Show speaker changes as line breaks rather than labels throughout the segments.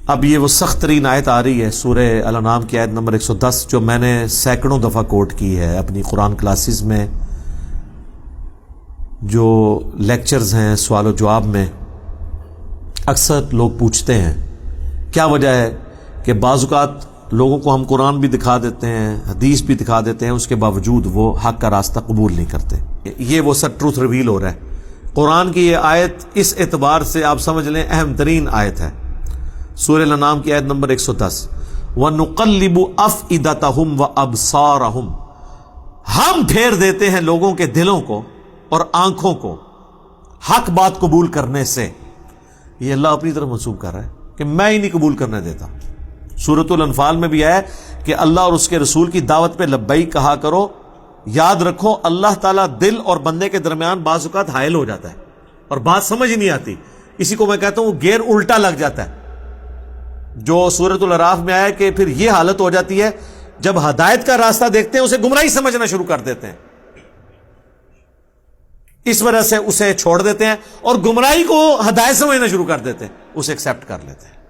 اب یہ وہ سخت ترین آیت آ رہی ہے سورہ الانعام کی آیت نمبر 110، جو میں نے سینکڑوں دفعہ کوٹ کی ہے اپنی قرآن کلاسز میں، جو لیکچرز ہیں سوال و جواب میں۔ اکثر لوگ پوچھتے ہیں کیا وجہ ہے کہ بعض اوقات لوگوں کو ہم قرآن بھی دکھا دیتے ہیں، حدیث بھی دکھا دیتے ہیں، اس کے باوجود وہ حق کا راستہ قبول نہیں کرتے۔ یہ وہ سر ٹروتھ ریویل ہو رہا ہے۔ قرآن کی یہ آیت اس اعتبار سے آپ سمجھ لیں اہم ترین آیت ہے، سورہ الانعام کی آیت نمبر 110، وَنُقَلِّبُ أَفْئِدَتَهُمْ وَأَبْصَارَهُمْ، ہم پھیر دیتے ہیں لوگوں کے دلوں کو اور آنکھوں کو حق بات قبول کرنے سے۔ یہ اللہ اپنی طرف منسوب کر رہا ہے کہ میں ہی نہیں قبول کرنے دیتا۔ سورۃ الانفال میں بھی ہے کہ اللہ اور اس کے رسول کی دعوت پہ لبیک کہا کرو۔ یاد رکھو اللہ تعالیٰ دل اور بندے کے درمیان بعض اوقات حائل ہو جاتا ہے اور بات سمجھ ہی نہیں آتی، اسی کو میں کہتا ہوں گیئر الٹا لگ جاتا ہے، جو سورۃ الاعراف میں آیا کہ پھر یہ حالت ہو جاتی ہے جب ہدایت کا راستہ دیکھتے ہیں اسے گمراہی سمجھنا شروع کر دیتے ہیں، اس وجہ سے اسے چھوڑ دیتے ہیں اور گمراہی کو ہدایت سمجھنا شروع کر دیتے ہیں، اسے ایکسیپٹ کر لیتے ہیں۔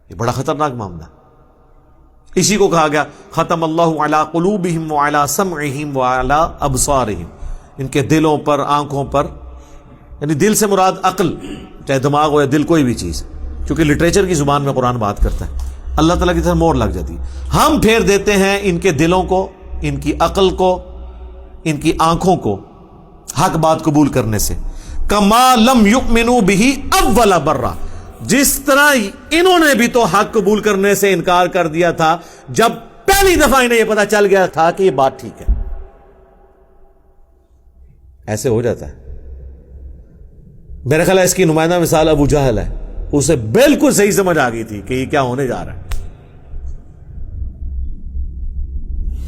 یہ بڑا خطرناک معاملہ ہے۔ اسی کو کہا گیا ختم اللہ علی قلوبہم وعلی سمعہم وعلی ابصارہم، ان کے دلوں پر، آنکھوں پر، یعنی دل سے مراد عقل، چاہے دماغ ہو یا دل، کوئی بھی چیز، کیونکہ لٹریچر کی زبان میں قرآن بات کرتا ہے، اللہ تعالیٰ کی طرف مور لگ جاتی ہے۔ ہم پھیر دیتے ہیں ان کے دلوں کو، ان کی عقل کو، ان کی آنکھوں کو حق بات قبول کرنے سے، کما لم یؤمنوا بہ اول برہ، جس طرح انہوں نے بھی تو حق قبول کرنے سے انکار کر دیا تھا جب پہلی دفعہ انہیں یہ پتا چل گیا تھا کہ یہ بات ٹھیک ہے۔ ایسے ہو جاتا ہے۔ میرے خیال ہے اس کی نمائندہ مثال ابو جہل ہے، اسے بالکل صحیح سمجھ آ گئی تھی کہ یہ کیا ہونے جا رہا ہے۔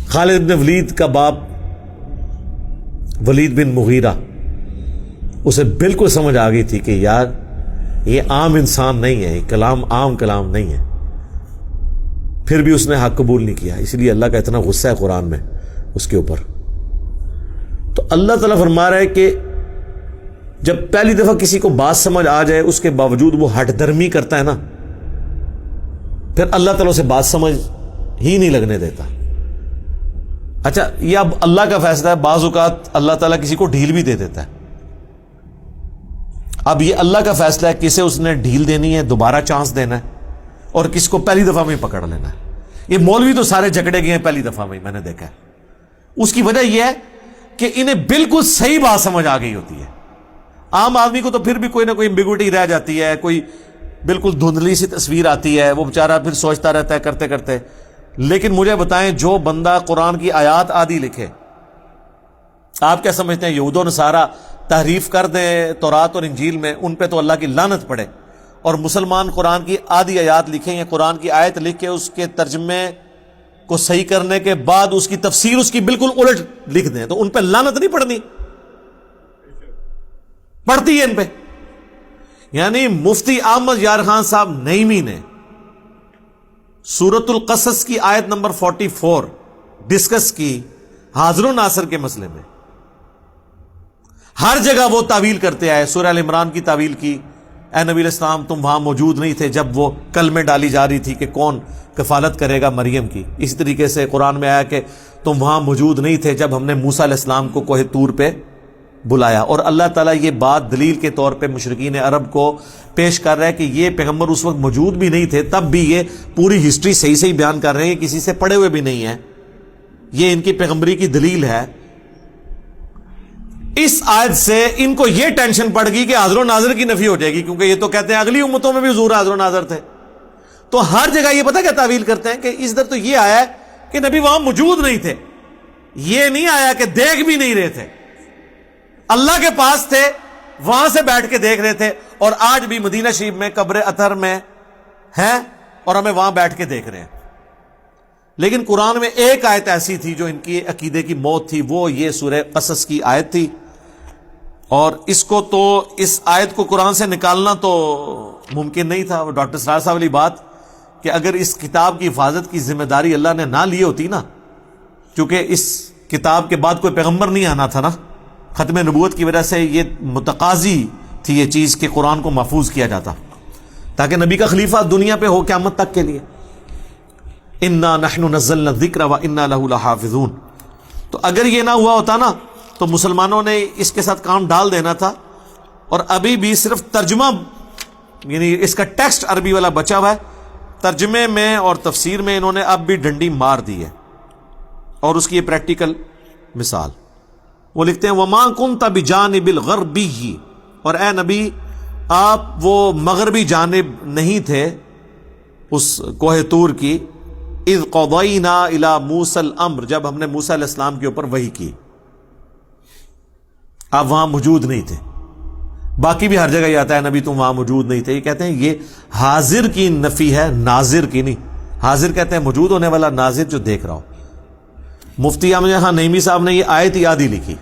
خالد بن ولید کا باپ ولید بن مغیرہ، اسے بالکل سمجھ آ گئی تھی کہ یار یہ عام انسان نہیں ہے، یہ کلام عام کلام نہیں ہے، پھر بھی اس نے حق قبول نہیں کیا۔ اس لیے اللہ کا اتنا غصہ ہے قرآن میں اس کے اوپر۔ تو اللہ تعالیٰ فرما رہا ہے کہ جب پہلی دفعہ کسی کو بات سمجھ آ جائے اس کے باوجود وہ ہٹ درمی کرتا ہے نا، پھر اللہ تعالیٰ اسے بات سمجھ ہی نہیں لگنے دیتا۔ اچھا، یہ اب اللہ کا فیصلہ ہے، بعض اوقات اللہ تعالیٰ کسی کو ڈھیل بھی دے دیتا ہے۔ اب یہ اللہ کا فیصلہ ہے کسے اس نے ڈھیل دینی ہے، دوبارہ چانس دینا ہے، اور کس کو پہلی دفعہ میں پکڑ لینا ہے۔ یہ مولوی تو سارے جھگڑے گئے ہیں پہلی دفعہ میں، میں نے دیکھا ہے۔ اس کی وجہ یہ ہے کہ انہیں بالکل صحیح بات سمجھ آ گئی ہوتی ہے۔ عام آدمی کو تو پھر بھی کوئی نہ کوئی ایمبیگوٹی رہ جاتی ہے، کوئی بالکل دھندلی سی تصویر آتی ہے، وہ بیچارہ پھر سوچتا رہتا ہے کرتے کرتے۔ لیکن مجھے بتائیں، جو بندہ قرآن کی آیات آدھی لکھے، آپ کیا سمجھتے ہیں یہود و نصارہ تحریف کر دیں تورات اور انجیل میں، ان پہ تو اللہ کی لعنت پڑے، اور مسلمان قرآن کی آدھی آیات لکھیں یا قرآن کی آیت لکھ کے اس کے ترجمے کو صحیح کرنے کے بعد اس کی تفسیر اس کی بالکل الٹ لکھ دیں، تو ان پہ لعنت نہیں پڑنی؟ پڑتی ہے ان پہ۔ یعنی مفتی احمد یار خان صاحب نعیمی نے سورۃ القصص کی آیت نمبر 44 ڈسکس کی حاضر و ناصر کے مسئلے میں، ہر جگہ وہ تعویل کرتے آئے۔ سورہ ال عمران کی تعویل کی، اے نبی علیہ السلام تم وہاں موجود نہیں تھے جب وہ کلمے ڈالی جا رہی تھی کہ کون کفالت کرے گا مریم کی۔ اسی طریقے سے قرآن میں آیا کہ تم وہاں موجود نہیں تھے جب ہم نے موسیٰ علیہ السلام کو کوہ طور پہ بلایا، اور اللہ تعالیٰ یہ بات دلیل کے طور پہ مشرکین عرب کو پیش کر رہا ہے کہ یہ پیغمبر اس وقت موجود بھی نہیں تھے، تب بھی یہ پوری ہسٹری صحیح صحیح بیان کر رہے ہیں، کسی سے پڑھے ہوئے بھی نہیں ہیں، یہ ان کی پیغمبری کی دلیل ہے۔ اس آیت سے ان کو یہ ٹینشن پڑ گئی کہ حاضر و ناظر کی نفی ہو جائے گی، کیونکہ یہ تو کہتے ہیں اگلی امتوں میں بھی حضور حاضر و ناظر تھے، تو ہر جگہ یہ پتہ کیا تعویل کرتے ہیں کہ اس در تو یہ آیا ہے کہ نبی وہاں موجود نہیں تھے، یہ نہیں آیا کہ دیکھ بھی نہیں رہے تھے، اللہ کے پاس تھے، وہاں سے بیٹھ کے دیکھ رہے تھے، اور آج بھی مدینہ شریف میں قبر اطہر میں ہیں اور ہمیں وہاں بیٹھ کے دیکھ رہے ہیں۔ لیکن قرآن میں ایک آیت ایسی تھی جو ان کی عقیدے کی موت تھی، وہ یہ سورہ قصص کی آیت تھی، اور اس کو تو اس آیت کو قرآن سے نکالنا تو ممکن نہیں تھا۔ ڈاکٹر سرار صاحب والی بات کہ اگر اس کتاب کی حفاظت کی ذمہ داری اللہ نے نہ لی ہوتی نا، کیونکہ اس کتاب کے بعد کوئی پیغمبر نہیں آنا تھا نا، ختم نبوت کی وجہ سے یہ متقاضی تھی یہ چیز کہ قرآن کو محفوظ کیا جاتا، تاکہ نبی کا خلیفہ دنیا پہ ہو قیامت تک کے لیے. انا نحن نزلنا الذکر وانا لہ لحافظون. تو اگر یہ نہ ہوا ہوتا نا تو مسلمانوں نے اس کے ساتھ کام ڈال دینا تھا, اور ابھی بھی صرف ترجمہ یعنی اس کا ٹیکسٹ عربی والا بچا ہوا ہے, ترجمے میں اور تفسیر میں انہوں نے اب بھی ڈنڈی مار دی ہے. اور اس کی یہ پریکٹیکل مثال وہ لکھتے ہیں وما کنت بجانب الغربی, اور اے نبی آپ وہ مغربی جانب نہیں تھے اس کوہ طور کی, اذ قضینا الی موسی الامر, جب ہم نے موسیٰ علیہ السلام کے اوپر وحی کی, آپ وہاں موجود نہیں تھے. باقی بھی ہر جگہ یہ آتا ہے نبی تم وہاں موجود نہیں تھے. یہ کہتے ہیں یہ حاضر کی نفی ہے, ناظر کی نہیں. حاضر کہتے ہیں موجود ہونے والا, ناظر جو دیکھ رہا ہو. مفتی احمد خان نعیمی صاحب نے یہ آیت یادی لکھی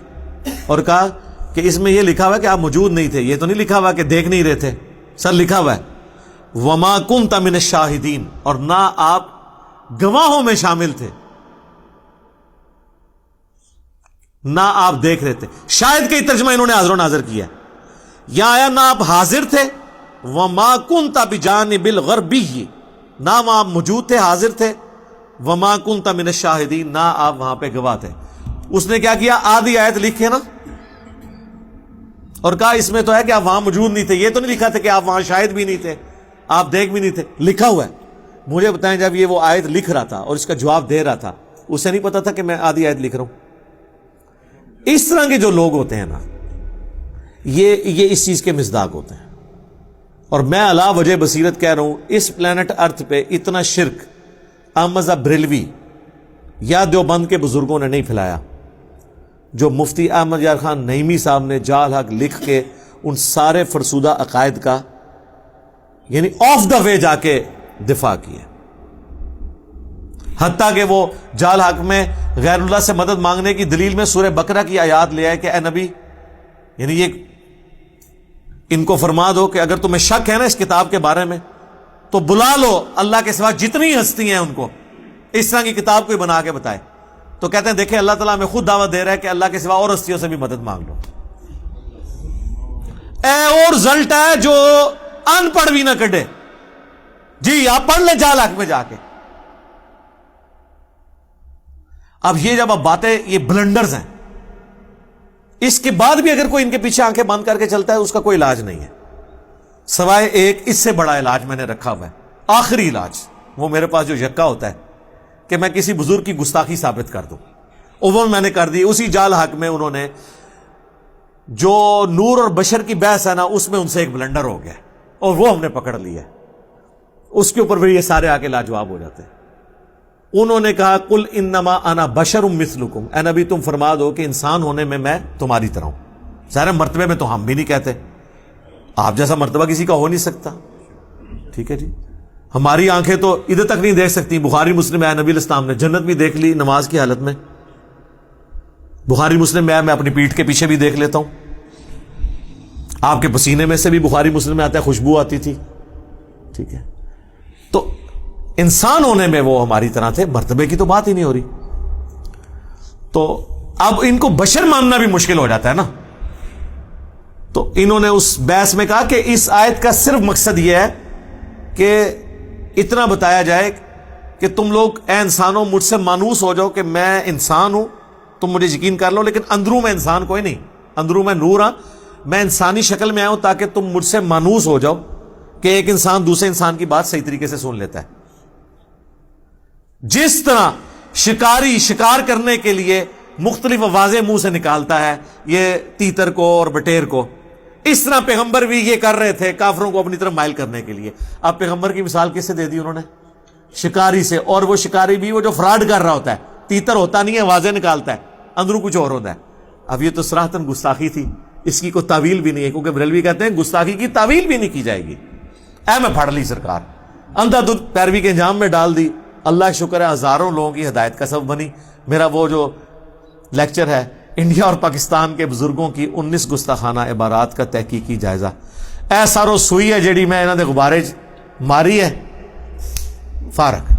اور کہا کہ اس میں یہ لکھا ہوا ہے کہ آپ موجود نہیں تھے, یہ تو نہیں لکھا ہوا کہ دیکھ نہیں رہے تھے. سر لکھا ہوا ہے وما کنت من الشاہدین, اور نہ آپ گواہوں میں شامل تھے, نہ آپ دیکھ رہے تھے. شاید کہ ترجمہ انہوں نے حاضر و ناظر کیا ہے. یہاں آیا نہ آپ حاضر تھے, وما کنت بجانب الغربی, نہ وہاں موجود تھے حاضر تھے, وما کنت من الشاہدین, نہ آپ وہاں پہ گواہ تھے. اس نے کیا کیا, آدھی آیت لکھے نا اور کہا اس میں تو ہے کہ آپ وہاں موجود نہیں تھے, یہ تو نہیں لکھا تھا کہ آپ وہاں شاہد بھی نہیں تھے, آپ دیکھ بھی نہیں تھے. لکھا ہوا ہے. مجھے بتائیں جب یہ وہ آیت لکھ رہا تھا اور اس کا جواب دے رہا تھا, اسے نہیں پتا تھا کہ میں آدھی آیت لکھ رہا ہوں. اس طرح کے جو لوگ ہوتے ہیں نا, یہ اس چیز کے مصداق ہوتے ہیں. اور میں علا وجہ بصیرت کہہ رہا ہوں, اس پلانٹ ارتھ پہ اتنا شرک احمد بریلوی یا دیوبند کے بزرگوں نے نہیں پھیلایا جو مفتی احمد یار خان نعیمی صاحب نے جال حق لکھ کے ان سارے فرسودہ عقائد کا یعنی آف دا وے جا کے دفاع کیا. حتیٰ کہ وہ جال حق میں غیر اللہ سے مدد مانگنے کی دلیل میں سورہ بقرہ کی آیات لے آئے کہ اے نبی, یعنی یہ ان کو فرما دو کہ اگر تمہیں شک ہے نا اس کتاب کے بارے میں تو بلا لو اللہ کے سوا جتنی ہستی ہیں ان کو, اس طرح کی کتاب کوئی بنا کے بتائے. تو کہتے ہیں دیکھیں اللہ تعالیٰ ہمیں خود دعوت دے رہا ہے کہ اللہ کے سوا اور ہستیوں سے بھی مدد مانگ لو. اور رزلٹ ہے جو ان پڑھ بھی نہ کٹے. جی آپ پڑھ لیں جال حق میں جا کے. اب یہ جب اب باتیں یہ بلنڈرز ہیں, اس کے بعد بھی اگر کوئی ان کے پیچھے آنکھیں بند کر کے چلتا ہے اس کا کوئی علاج نہیں ہے سوائے ایک اس سے بڑا علاج میں نے رکھا ہوا ہے, آخری علاج. وہ میرے پاس جو یکا ہوتا ہے کہ میں کسی بزرگ کی گستاخی ثابت کر دوں, وہ میں نے کر دی. اسی جال حق میں انہوں نے جو نور اور بشر کی بحث ہے نا, اس میں ان سے ایک بلنڈر ہو گیا اور وہ ہم نے پکڑ لیا. اس کے اوپر بھی یہ سارے آ کے لاجواب ہو جاتے ہیں. انہوں نے کہا قل انما انا بشر مثلکم, اے نبی تم فرما دو کہ انسان ہونے میں تمہاری طرح ہوں. ظاہر مرتبے میں تو ہم بھی نہیں کہتے, آپ جیسا مرتبہ کسی کا ہو نہیں سکتا. ٹھیک ہے جی, ہماری آنکھیں تو ادھر تک نہیں دیکھ سکتی. بخاری مسلم ہے نبی علیہ السلام نے جنت بھی دیکھ لی نماز کی حالت میں. بخاری مسلم میں اپنی پیٹھ کے پیچھے بھی دیکھ لیتا ہوں. آپ کے پسینے میں سے بھی بخاری مسلم میں آتا ہے خوشبو آتی تھی. ٹھیک ہے, تو انسان ہونے میں وہ ہماری طرح تھے, مرتبے کی تو بات ہی نہیں ہو رہی. تو اب ان کو بشر ماننا بھی مشکل ہو جاتا ہے نا. تو انہوں نے اس بحث میں کہا کہ اس آیت کا صرف مقصد یہ ہے کہ اتنا بتایا جائے کہ تم لوگ اے انسانوں مجھ سے مانوس ہو جاؤ کہ میں انسان ہوں, تم مجھے یقین کر لو, لیکن اندروں میں انسان کوئی نہیں, اندروں میں نور ہاں, میں انسانی شکل میں آیا ہوں تاکہ تم مجھ سے مانوس ہو جاؤ کہ ایک انسان دوسرے انسان کی بات صحیح طریقے سے سن لیتا ہے. جس طرح شکاری شکار کرنے کے لیے مختلف آوازیں منہ سے نکالتا ہے, یہ تیتر کو اور بٹیر کو, اس طرح پیغمبر بھی یہ کر رہے تھے کافروں کو اپنی طرف مائل کرنے کے لیے. اب پیغمبر کی مثال کس سے دے دی انہوں نے؟ شکاری سے. اور وہ شکاری بھی وہ جو فراڈ کر رہا ہوتا ہے, تیتر ہوتا نہیں ہے, آوازیں نکالتا ہے, اندروں کچھ اور ہوتا ہے. اب یہ تو صراحتاً گستاخی تھی, اس کی کوئی تعویل بھی نہیں ہے, کیونکہ بریلوی کہتے ہیں گستاخی کی تعویل بھی نہیں کی جائے گی. اے میں پھڑ لی سرکار, اندھا دودھ پیروی کے انجام میں ڈال دی. اللہ شکر ہے ہزاروں لوگوں کی ہدایت کا سبب بنی. میرا وہ جو لیکچر ہے انڈیا اور پاکستان کے بزرگوں کی 19 گستاخانہ عبارات کا تحقیقی جائزہ, اے سارو سوئی ہے جیڑی میں انہاں دے غبارے ماری ہے, فارغ.